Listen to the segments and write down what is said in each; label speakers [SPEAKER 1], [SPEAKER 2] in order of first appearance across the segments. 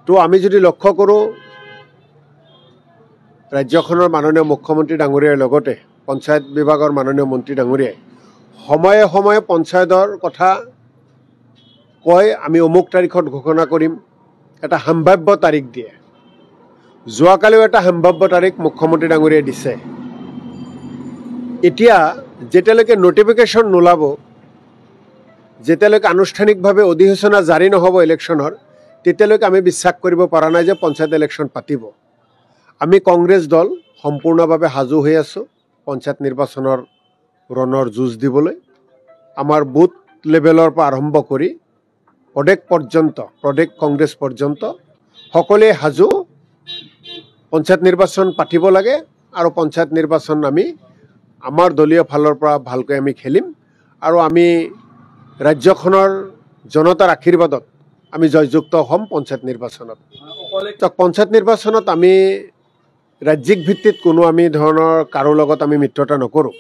[SPEAKER 1] তো আমি যদি লক্ষ্য কৰোঁ ৰাজ্যখনৰ মাননীয় মুখ্যমন্ত্ৰী ডাঙৰীয়াৰ লগতে পঞ্চায়ত বিভাগৰ মাননীয় মন্ত্ৰী ডাঙৰীয়াই সময়ে সময়ে পঞ্চায়তৰ কথা কয় আমি অমুক তাৰিখত ঘোষণা কৰিম এটা সম্ভাব্য তাৰিখ দিয়ে যোৱাকালিও এটা সম্ভাব্য তাৰিখ মুখ্যমন্ত্ৰী ডাঙৰীয়াই দিছে এতিয়া যেতিয়ালৈকে নটিফিকেশ্যন নোলাব যেতিয়ালৈকে আনুষ্ঠানিকভাৱে অধিসূচনা জাৰি নহ'ব ইলেকশ্যনৰ তেতিয়ালৈকে আমি বিশ্বাস কৰিব পৰা নাই যে পঞ্চায়ত ইলেকশ্যন পাতিব আমি কংগ্ৰেছ দল সম্পূৰ্ণভাৱে সাজু হৈ আছোঁ পঞ্চায়ত নিৰ্বাচনৰ ৰণৰ যুঁজ দিবলৈ আমাৰ বুথ লেভেলৰ পৰা আৰম্ভ কৰি প্ৰদেশ কংগ্ৰেছ পৰ্যন্ত সকলোৱে সাজু পঞ্চায়ত নিৰ্বাচন পাতিব লাগে আৰু পঞ্চায়ত নিৰ্বাচন আমি আমাৰ দলীয় ফালৰ পৰা ভালকৈ আমি খেলিম আৰু আমি ৰাজ্যখনৰ জনতাৰ আশীৰ্বাদত আমি জয়যুক্ত হ'ম পঞ্চায়ত নিৰ্বাচনত পঞ্চায়ত নিৰ্বাচনত আমি ৰাজ্যিক ভিত্তিত কোনো আমি ধৰণৰ কাৰো লগত আমি মিত্ৰতা নকৰোঁ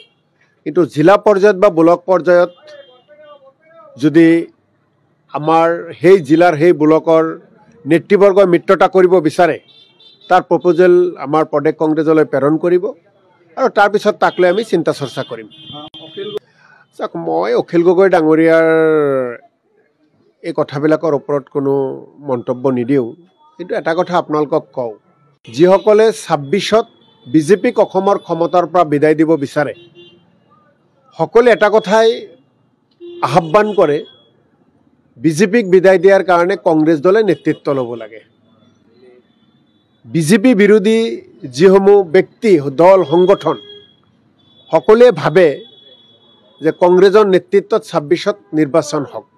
[SPEAKER 1] কিন্তু জিলা পৰ্যায়ত বা ব্লক পৰ্যায়ত যদি আমাৰ সেই জিলাৰ সেই ব্লকৰ নেতৃবৰ্গই মিত্ৰতা কৰিব বিচাৰে তাৰ প্ৰপ'জেল আমাৰ প্ৰদেশ কংগ্ৰেছলৈ প্ৰেৰণ কৰিব আৰু তাৰপিছত তাক লৈ আমি চিন্তা চৰ্চা কৰিম চাওক মই অখিল গগৈ ডাঙৰীয়াৰ এই কথাবিলাকৰ ওপৰত কোনো মন্তব্য নিদিওঁ কিন্তু এটা কথা আপোনালোকক কওঁ যিসকলে ২৬ত বিজেপিক অসমৰ ক্ষমতাৰ পৰা বিদায় দিব বিচাৰে সকলোৱে এটা কথাই আহ্বান কৰে বিজেপিক বিদায় দিয়াৰ কাৰণে কংগ্ৰেছ দলে নেতৃত্ব ল'ব লাগে বিজেপি বিৰোধী যিসমূহ ব্যক্তি দল সংগঠন সকলোৱে ভাবে যে কংগ্ৰেছৰ নেতৃত্বত ২৬ত নিৰ্বাচন হওক